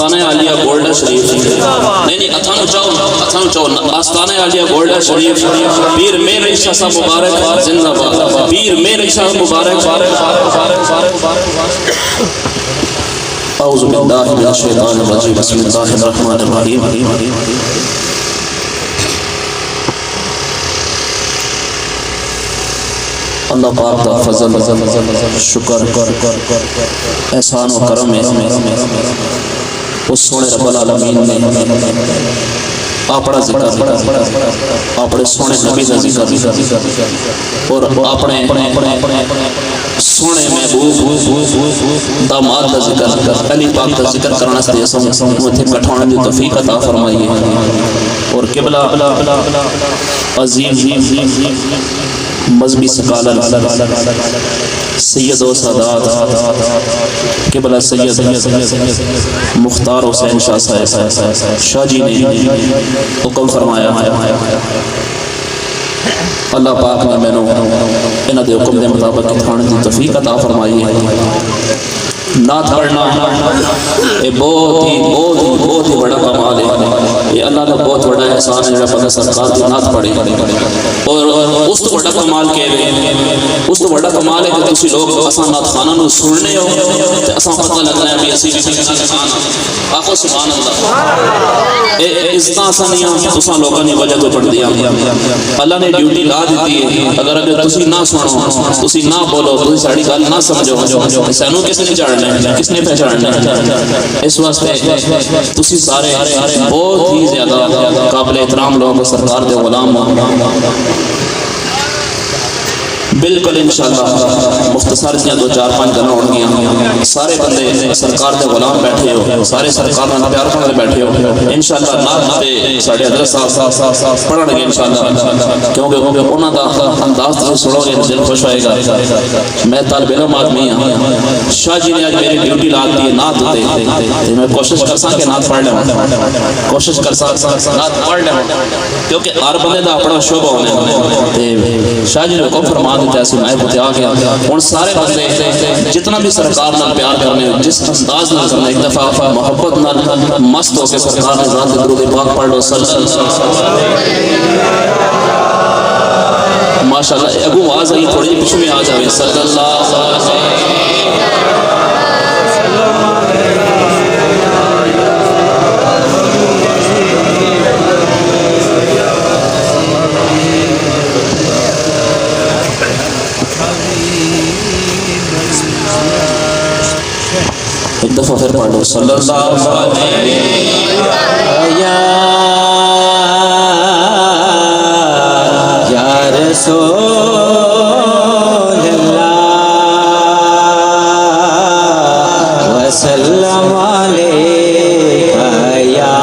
आस्ताना आलिया गोल्डा शरीफ नहीं अथानु चाहो आस्ताना आलिया गोल्डा शरीफ पीर मेर ईशा साहब मुबारक जिंदाबाद पीर मेर ईशा मुबारक औज़ु बिल्लाहि मिनश शैतानिर रजीम बिस्मिल्लाहिर रहमानिर रहीम। अल्लाह पाक दा फजल शुक्र एहसान और करम है उस सोने रब्बुल आलमीन ने अपना जिक्र अपने सोने नबी का जिक्र और अपने सोने महबूब दामाद का जिक्र अली पाक का जिक्र करने से इत्थे कठाने की तौफीक अता फरमाई और किबला अजीम मजहबी सकालत सैयद सादात किबला सैयद मुख्तार हुसैन शाह साहब शाह जी ने हुक्म फरमाया अल्लाह पाक ने मैनू इन्हां दे हुक्म के मुताबिक खाने की तौफीक अता फरमाई है। नात पढ़ना ये बहुत ही बड़ा कमाल है। ये अल्लाह का बहुत बड़ा एहसान है जो सरकार की नात पढ़े और उस तो बड़ा कमाल के उस तो बड़ा कमाल है कि तुम लोग असा नात खाना नु सुनने हो ते असा पता लगना है भी असी आखो सुभान अल्लाह ए इज्जत आसानियां तुसा लोगों ने वजह तो पढ़ दिया अल्लाह ने ड्यूटी ला दी है। अगर तुसी ना सुनो तुसी ना बोलो तुसी साडी गल ना समझो सानू किसने जान किसने पहचानना इस वास्ते तुसी सारे बहुत ही ज्यादा काबिल एहतराम लोग सरकार के गुलाम बिल्कुल इंशाअल्लाह मुख्तसर दियां 2-4-5 गल्लां होणगियां। सारे बंदे सरकार के गुलाम बैठे हो सारे सरकार नाल प्यार करके बैठे हो इंशाअल्लाह नात ते साडे हज़रत साहब पढ़णगे इंशाअल्लाह क्योंकि उन्हां दा अंदाज तुसीं सुनोगे दिल खुश होएगा। मैं तालिब इल्म आदमी हां शाह जी ने आज मेरी ड्यूटी ला दी है नात ते मैं कोशिश करसां कि नात पढ़ लवां कोशिश करसां नात पढ़ लवां क्योंकि हर बंदे दा अपना शोभा होना ते शाह जी ने हुक्म फरमा जैसे मैं खुद आ गया हूँ सारे बंदे जितना भी सरकार नाल प्यार करने जिस अंदाज नाल करना एक दफा मोहब्बत नाल मस्त होकर सरकार ने ज़ात दुरूद पाक पढ़ लो माशाअल्लाह। अगू आवाज आई थोड़ी पीछे में आ जाए सल्लल्लाहु अलैहि वसल्लम। एक दफा फिर पढ़ लो सल्लल्लाहु अलैहि या रसूल अल्लाह वसल्लम अलैका या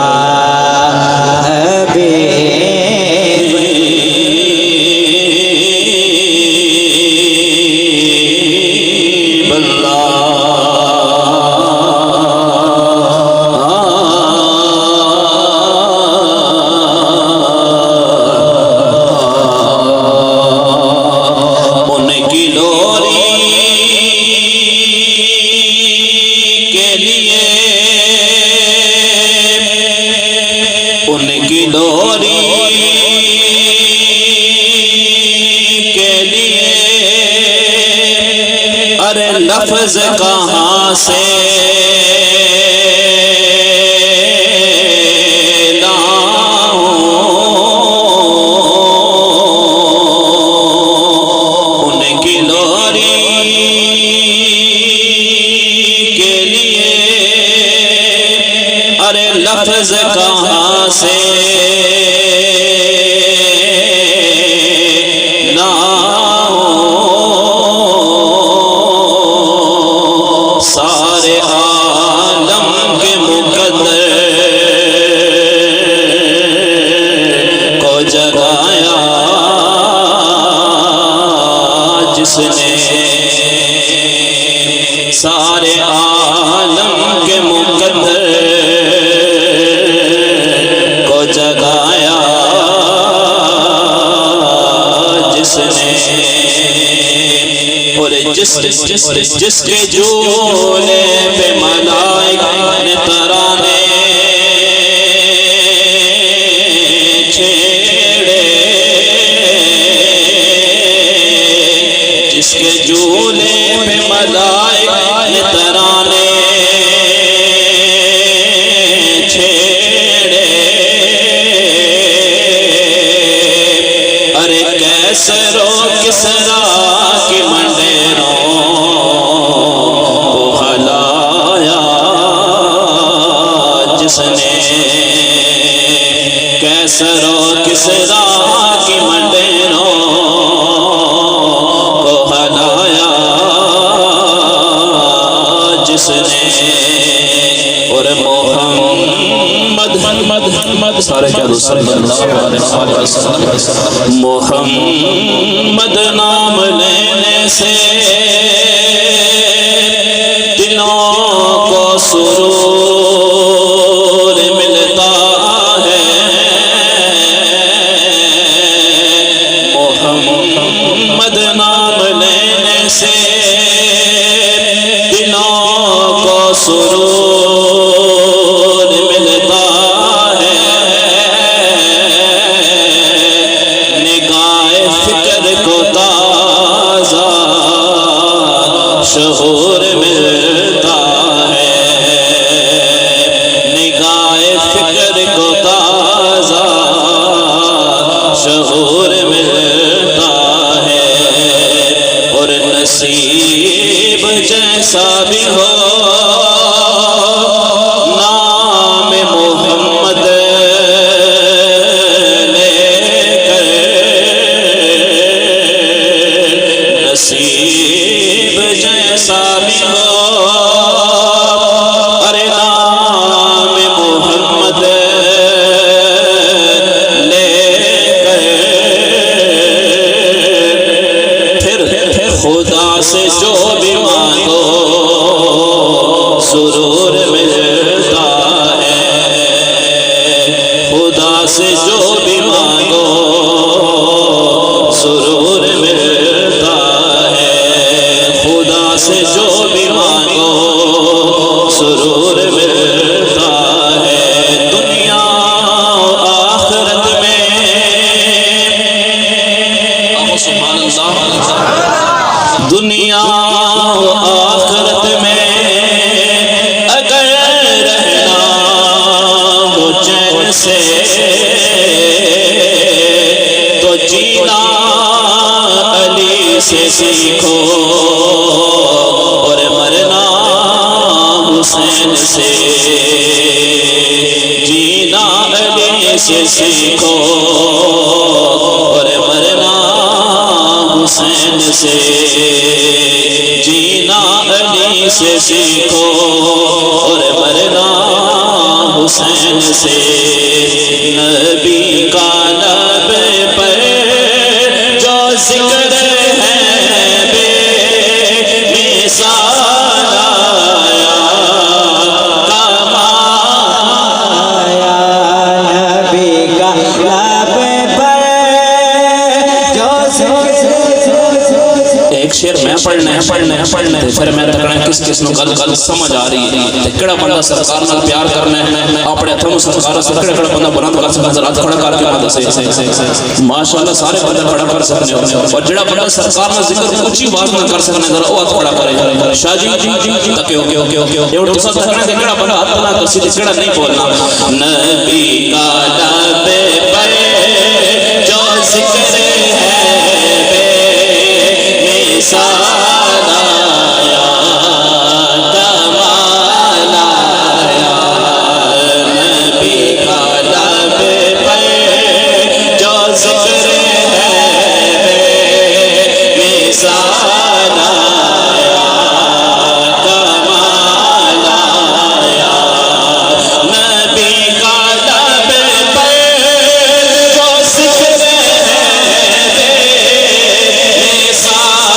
उनकी लोरी के लिए अरे लफ्ज कहाँ से लाऊं उनकी लोरी के लिए अरे लफ्ज कहाँ से सारे आलम के मुकद्दर को जगाया जिसने सारे आलम के मुकद्दर को जगाया जिसने और जिसके झूले पे मलाइका ने तराने उसने कैसरो किसरा की मंडेरों को हलाया जिसने। और मोहम्मद सारे क्या मोहम्मद नाम लेने से दिलों को सुरूर मिलता है। मोहम्मद नाम लेने से दिलों को सुरूर मिलता है। निगाहे फिक्र को ताज़ा शहूर मिलता है। निगाहे फिक्र को ताज़ा शहूर मिलता है। और नसीब जैसा भी हो नाम मोहम्मद लेकर, नसीब जैसा भी हो अरे नाम मोहम्मद लेकर, फिर खुदा से जो भी मांगो सुरूर मिलता है। खुदा से जो भी मांगो सुरूर मिलता है। खुदा से जो भी मांगो सुरूर मिलता है। दुनिया आखिरत में दुनिया आखिरत में अगर रहना हो चैन से तो जीना अली से सीखो और मरना हुसैन से। जीना अली से सीखो और मरना हुसैन से। जीना अली से सीखो और मरना हुसैन से। नबी का लब पर जो जिक्र है बेमिसाल आया कमाया। नबी का लब पर जो एक शेर मैं पढ़ना है फिर मैं तकना किस किस नु गल समझ आ रही है। ते केड़ा बंदा सरकार नाल प्यार करना है अपने हथों में सरकार से केड़ा बंदा बुलंद कर सकदा हाथ खड़ा करके मैं दसे माशाल्लाह सारे बंदे खड़ा कर सकने हो। और जेड़ा बंदा सरकार नाल जिक्र ऊंची आवाज में कर सकने जरा ओ हाथ खड़ा करे। शाह जी तके ओके ये उठ सब तकना केड़ा बंदा हाथ ना कर सी केड़ा नहीं बोलना। नबी का लब पर जो जिक्र है बेमिसाल आया कमाल आया। नबी का लब पर जो जिक्र है बेमिसाल आया कमाल आया। नबी का लब पर जो जिक्र है बेमिसाल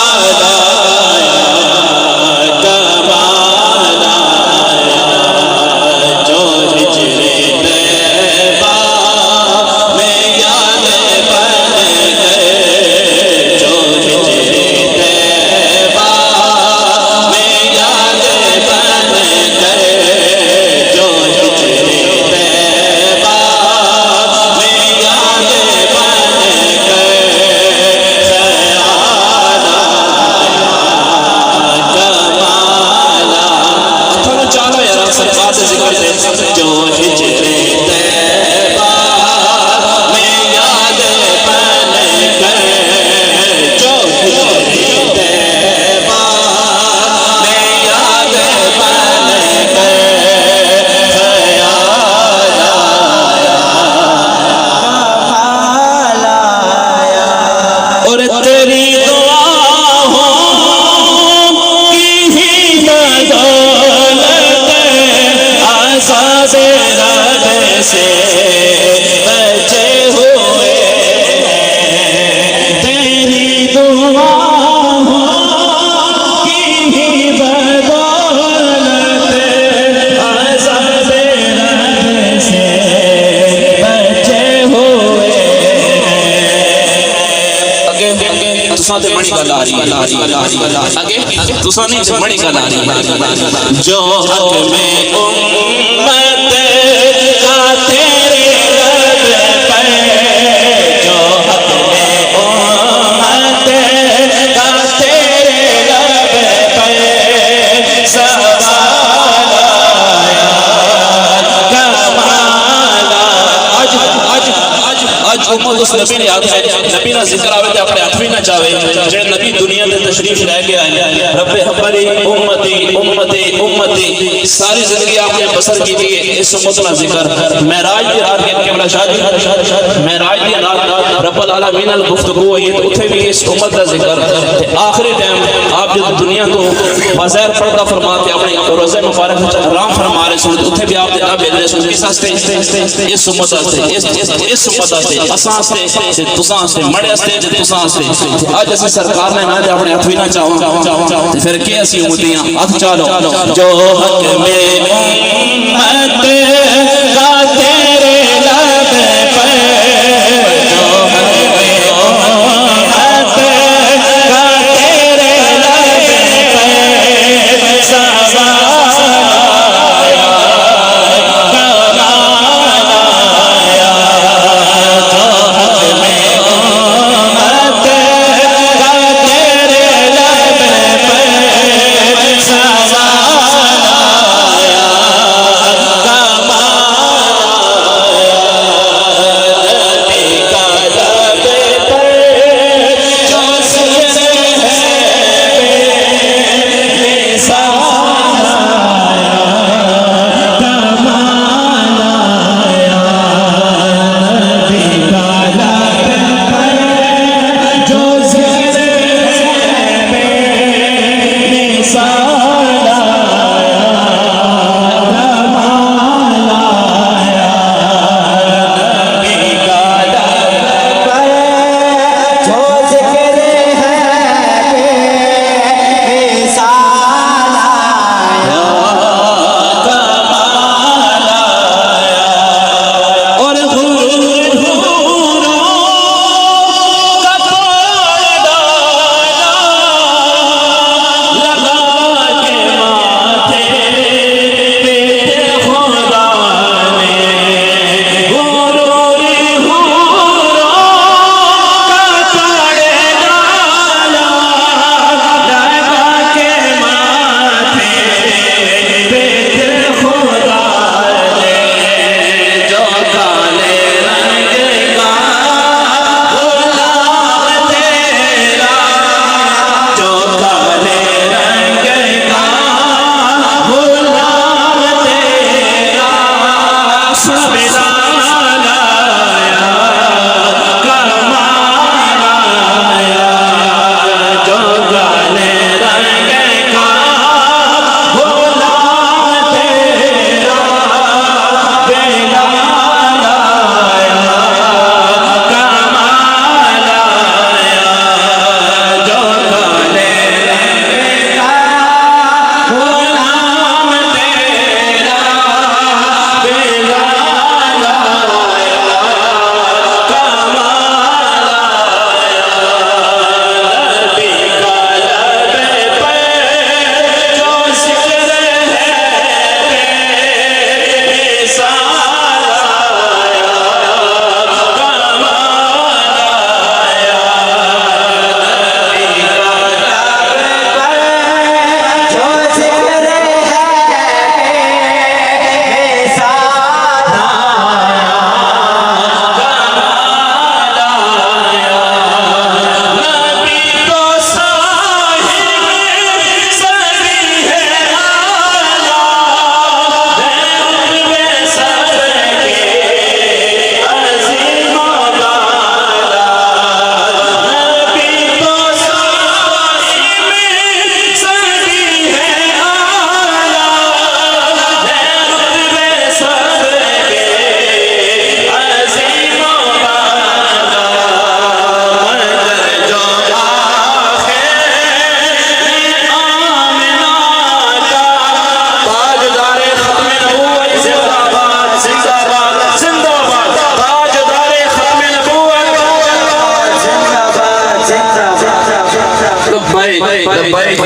बड़ी गल आ रही है आगे तुसा नहीं बड़ी गल आ रही है जो हक में उम्मत का तेरे लब पर जो हक में उम्मत का तेरे लब पर सवाल आया कमाल आज उम्मत उस नबी ने याद है नबी ना जिक्र आवे ते अपने हाथ भी ना चावे जे नबी दुनिया में तशरीफ लेके आए रब्बे हमारी उम्मती उम्मती उम्मती सारी जिंदगी आपने बसर की थी इस उम्मत का जिक्र मेराज दी रात के केवला शादी मेराज दी रात रब्बुल आलमीन अल गुफ्तगू हुई तो उथे भी इस उम्मत का जिक्र आखिरी टाइम आप जब दुनिया तो बाजार पर्दा फरमा के अपने रोज़े मुबारक में आराम फरमा रहे सुन उथे भी आप जनाब भेज रहे सुन किस वास्ते इस उम्मत वास्ते इस उम्मत वास्ते असां वास्ते तुसां वास्ते मड़े वास्ते ते तुसां वास्ते आज असी सरकार ने मैं अपने हाथ भी ना चाहूं ते फिर के असी उम्मतियां हाथ चालो जो हक में उम्मत का तेरे लब पर जो हक में उम्मत का तेरे लब पर सवाल आया कमाल आया जो हक में उम्मत का तेरे लब पर सवाल आया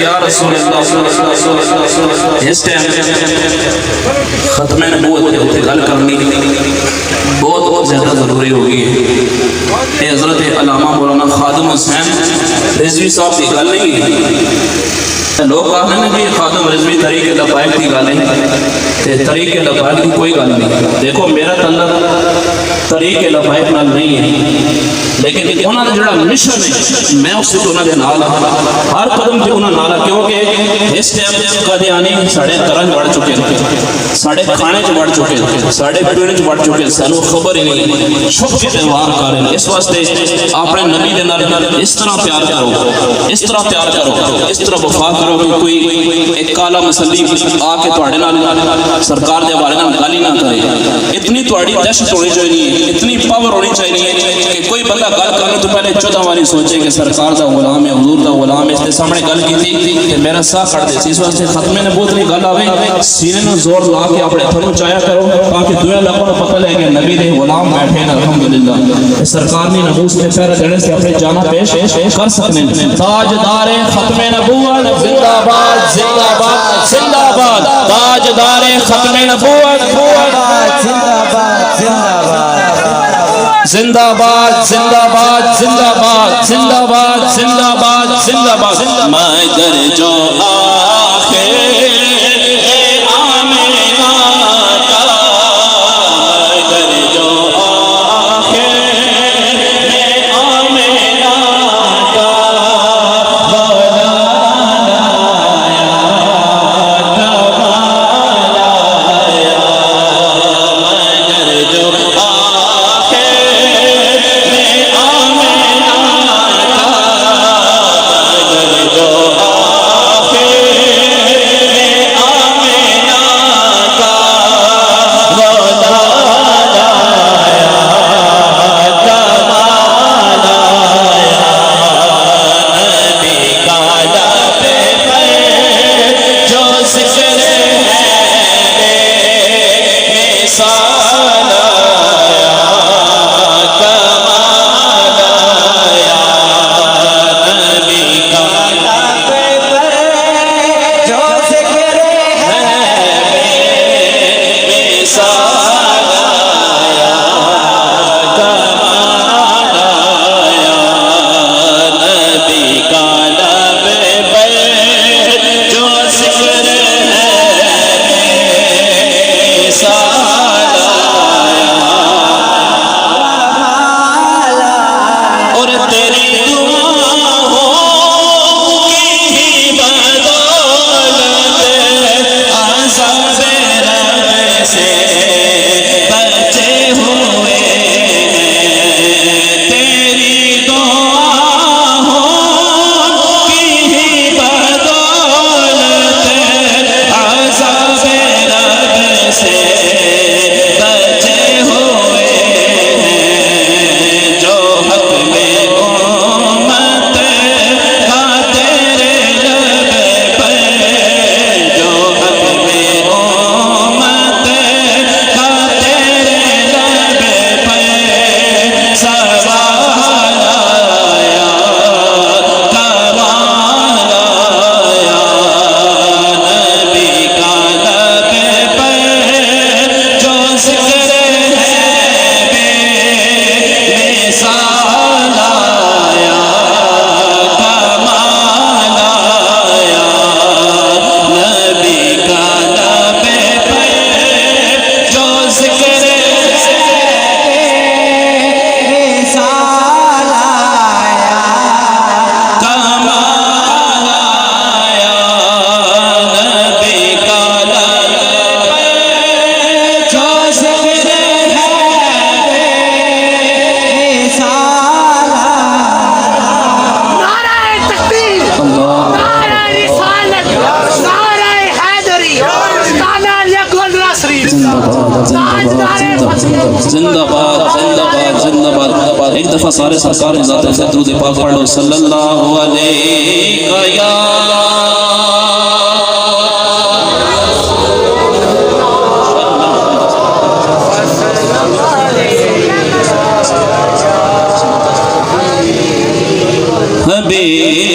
या रसूल अल्लाह इस टाइम खत्म नबूवत के उत्ते गल करनी बहुत ज़्यादा ज़रूरी होगी। ये हज़रत अल्लामा मौलाना खादिम हुसैन रिजवी साहब की गल नहीं है। लोग कहते हैं कि खादिम रिजवी तरीके लबाइक की गल है, तरीके लबाइक की कोई गल नहीं। देखो मेरा तल्लक तरीके लबाइक नाल नहीं है, लेकिन उन्होंने जो मिशन है मैं उससे उन्होंने नाल हर कदम से उन्होंने नाल, क्योंकि इस टाइम कादियानी साढ़े घर बढ़ चुके हैं, साढ़े खाने च बढ़ चुके हैं, साढ़े पीने च बढ़ चुके हैं, सानू खबर ही नहीं छुप के वार कर रहे हैं। इस वास्ते अपने नबी के नाल इस तरह प्यार करो, इस तरह प्यार करो, इस तरह वफा करो कि कोई एक काला मसली आके तुहाडे नाल सरकार के हवाले नाल गल ही ना करे। इतनी तुहाडी दहशत होनी चाहिए, इतनी पावर होनी चाहिए कि कोई बंदा गल करने तो पहले 14 बारी सोचे कि सरकार का गुलाम है, हुजूर का गुलाम है। इसके सामने गल की थी कि मेरा साह कट दे। इस वास्ते खत्मे नबूवत की गल आवे सीने में जोर ला के अपने हथों में चाया करो, ताकि दुनिया लोगों को पता लगे कि नबी के गुलाम बैठे हैं। अल्हम्दुलिल्लाह सरकार ने नबूवत में पहरा देने से अपने जाना पेश कर सकते हैं। ताजदारे खत्मे नबूवत जिंदाबाद जिंदाबाद जिंदाबाद, ताजदारे खत्मे नबूवत जिंदाबाद जिंदाबाद जिंदाबाद जिंदाबाद जिंदाबाद जिंदाबाद जिंदाबाद जिंदाबाद। मगर जो आखे आमिना का, मगर जो आखे आमिना का जिंदाबाद जिंदाबाद जिंदाबाद। एक दफा सारे सरकार ज़ात से दुरूद पाक पढ़ लो सल्लल्लाहु अलैहि हबीब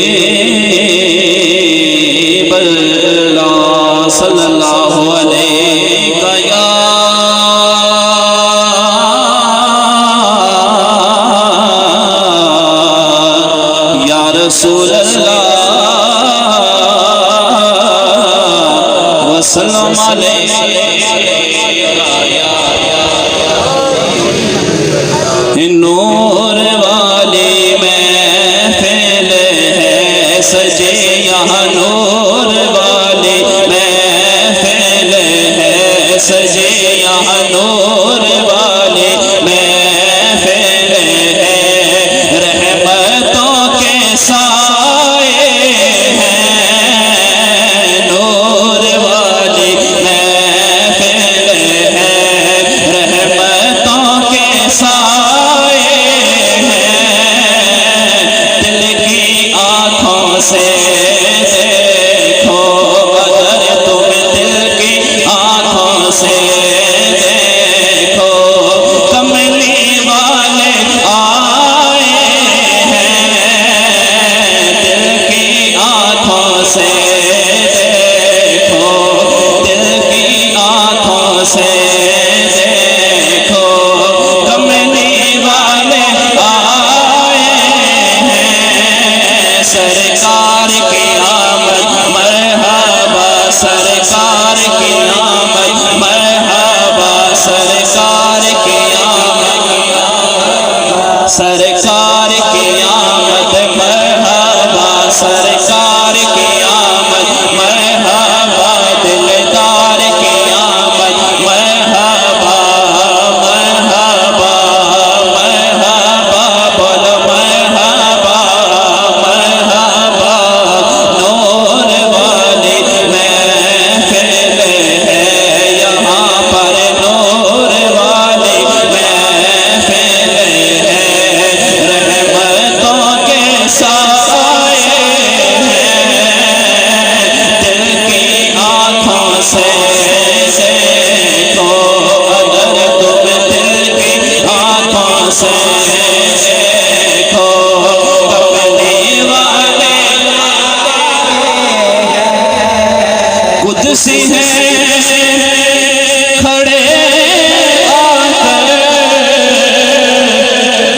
कमाले नूर वाली महफिल है सजे यहाँ नूर वाली महफिल है सजे यहाँ नूर वाली महफिल है रहमतों के साए हैं नूर वाली महफिल है रहमतों के साए दिल की आँखों से देखो अगर तुम दिल की आँखों से देखो कमली वाले आए हैं दिल की आँखों से देखो दिल की आँखों से देखो कमली वाले आए हैं सरकार की आमद मरहबा सरकार की आमद मरहबा सरकार की आमद सरकार की आमद मरहबा सरकार की आमद मरहबा दिलदार की आमद मरहबा मरहबा मरहबा बोलो मरहबा मरहबा नूर वाली महफिल है यहाँ पर नूर वाली महफिल है रहमतों के साए हैं दिल की आँखों से देखो अगर तुम दिल की आँखों से देखो कमली वाले कुदसी है खड़े आकर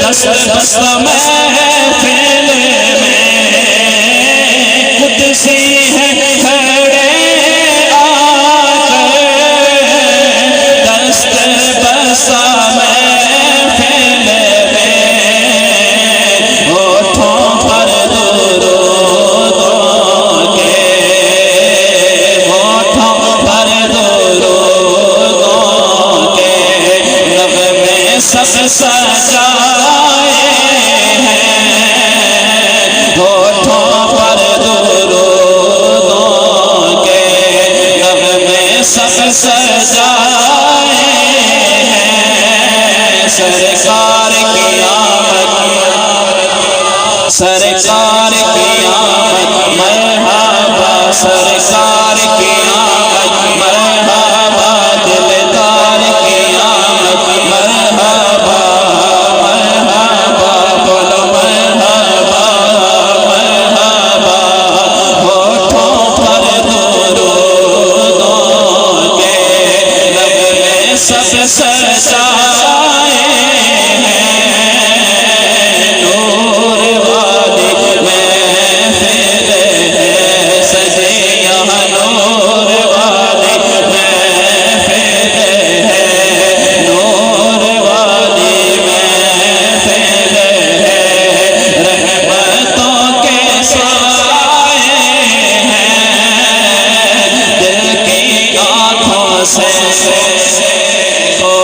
दस्त दस्त महफिल में कुदसी है खड़े आकर दस्त बसा महफिल में होठों पर दुरूदों के होठों पर दुरूदों के नग़मे सब सजाए हैं होठों पर दुरूदों के नग़मे सब सजाए हैं सरकार की आमद सरकार की आमद मरहबा सरकार की आमद मरहबा दिलदार की आमद मरहबा मरहबा बोलो मरहबा मरहबा होठों पर दुरूदों के नग़मे सब सजाए हैं नूर वाली महफिल है सजे यहाँ नूर वाली महफिल है नूर वाली महफिल है रहमतों के साए हैं दिल की आँखों से देखो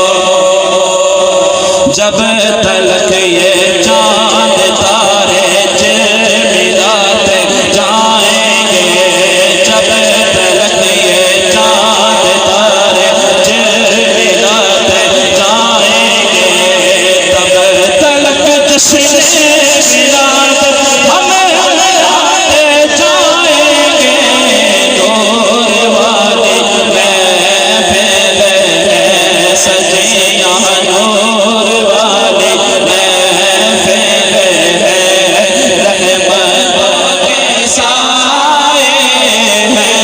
जब तलक ये चांद तारे झिलमिलाते जाएंगे जब तलक ये चांद तारे झिलमिलाते जाएंगे तब तलक जश्न मिलाद हमें मनाते जाएंगे नूर वाली महफिल है सजे यहाँ नूर वाली महफिल है रहमतों के साए हैं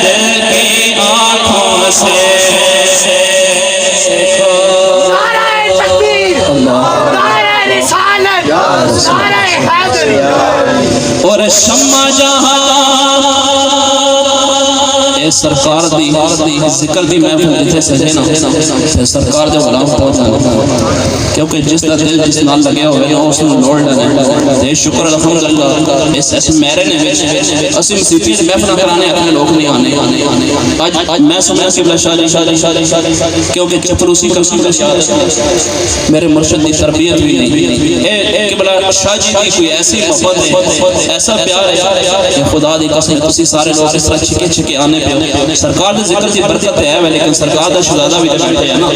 दिल की आँखों से देखो नाराए तकबीर, नाराए रिसालत, नाराए हैदरी। और शम्मा जहां सरकार दी जिक्र दी महफिल जिथे सजे ना सरकार दे गुलाम हो जाने, क्योंकि जिस दा दिल जिस नाल लगे होवे ना उस नु लोड़ लगे। ते शुक्र अल्हम्दुलिल्लाह इस मेरे ने विच असि मसीती दे महफिल कराने अपने लोग नहीं आने। आज मैं समझ किबला शादी क्योंकि चपलूसी मेरे मुर्शिद की तरबियत भी नहीं है। किबला शाह जी की कोई ऐसी मोहब्बत है, ऐसा प्यार है कि खुदा दी कसम तुसी सारे लोग इस तरह छिके आने पे सरकार दे जिक्र दी बरकत है, लेकिन सरकार दा शहजादा भी बैठे है ना,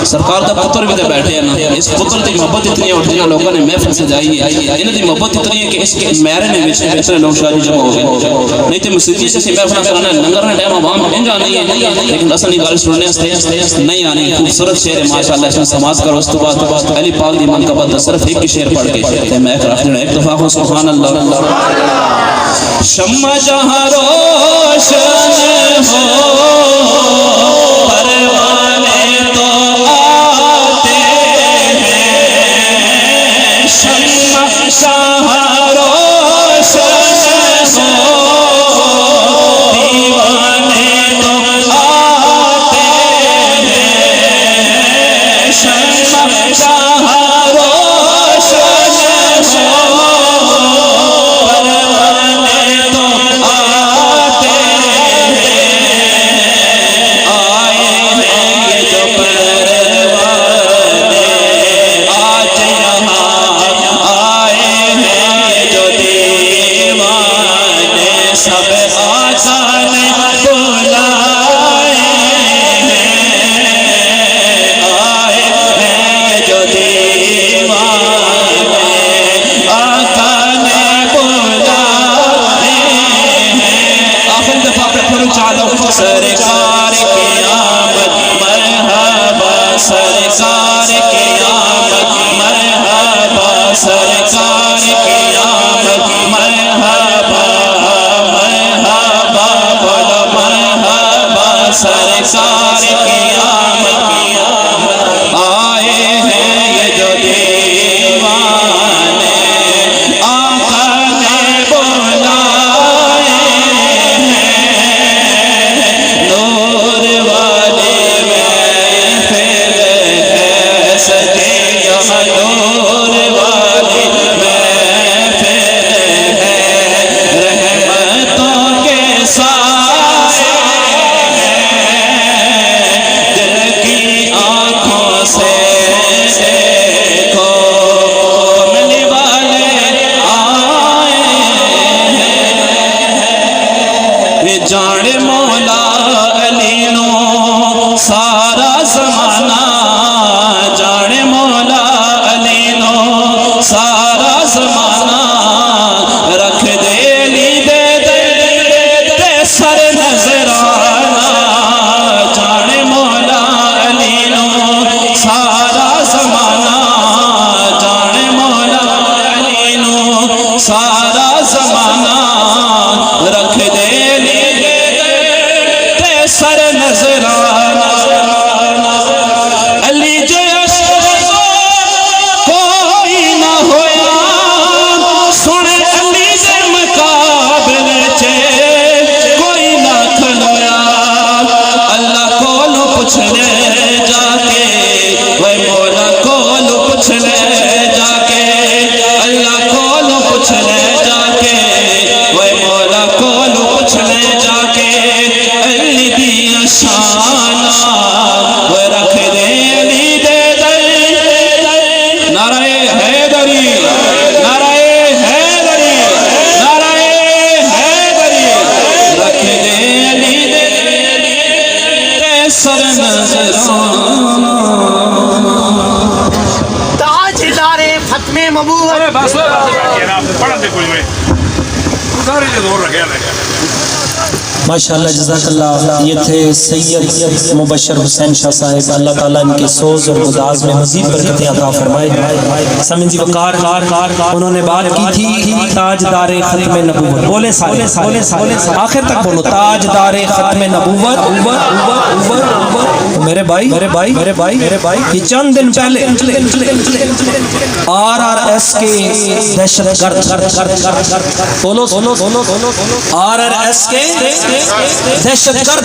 सरकार दा पुत्र भी बैठे है ना। इस पुत्र दी मोहब्बत इतनी है, उठियां लोगों ने महफिल सजाई है, इन्हां दी मोहब्बत इतनी है कि इसके मेरे ने विच इतने लोग शादी जमा हो गए। नहीं तो मस्जिद से महफिल कराना लंगर ने टाइम आवाम इंजा नहीं है, लेकिन असली गल सुनने नहीं आनी। खूबसूरत शेर है माशाअल्लाह, इसमें समाज करो। उस तो बाद अली पाक दी मनकबत सिर्फ एक ही शेर पढ़ के मैं एक रख देना एक दफा हो सुभान अल्लाह। शम्मा जहां रोशन हो परवाने तो आते हैं, शम्मा जहां रोशन हो दीवाने तो आते हैं, शम्मा जहां रोशन हो परवाने तो आते हैं, आए हैं ये जो परवाने आज यहाँ आए हैं, ये जो दीवाने सब आका ने बुलाए हैं, आए हैं ये जो दीवाने आका ने बुलाए हैं। आखिरी दफा पे फिर चालो सरकार की आमद मरहबा, सरकार की आमद मरहबा, सरकार की आमद मरहबा, मरहबा बोलो मरहबा, सरकार की आमद आए हैं ये जो दीवाने आका ने बुलाए हैं, नूर वाले महफिल है सजे यहाँ, नूर वाली महफिल है, रहमतों के साए दिल की आँखों से देखो, कमली वाले आए हैं, जाने मौला अली नो सारा जमाना, जाने मौला अली नो सारा जमाना, रख दे ली दे सर नजराना, जाने मौला अली नो सारा जमाना, जाने मौला अली नो सारा जमाना, रख दे ली दे सर नजराना। अली जो कोई ना होया सुने, अली दे मुकाबले चे कोई ना खलोया, अल्लाह कोलो पुछ ले जाके, वह मौला कोलो पुछ ले जाके, अल्लाह कोलो पुछ ले जाके, वह मौला कोलो पुछ ले जाके, अली दिया शाना वह रख दे अली दे दर, नाराए हैदरी, नाराए हैदरी, नाराए हैदरी, रख दे अली दे सर नजराना। ताजदारे खत्मे नबूवत बस पढ़ दे कोई सारे जो जोर रखे माशाअल्लाह जज़ाकल्लाह। ये थे सैयद मुबशर हुसैन शाह साहिब, अल्लाह ताला इनके सोज और गुदाज में मजीद बरकतें अता फरमाए। समीन जी वकार उन्होंने बात की थी ताजदारे खत्म नबूवत, बोले सारे आखिर तक बोलो ताजदारे खत्म नबूवत मेरे भाई कि चंद दिन पहले RRS के दहशतगर्द बोलो RRS के दहशतगर्द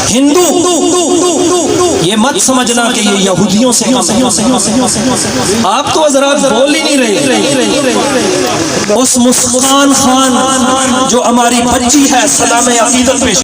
हिंदू, ये मत समझना कि ये यहूदियों से कम है। आप तो हजरात बोल ही नहीं रहे। उस मुस्कान खान जो हमारी बच्ची है, सलाम अकीदत पेश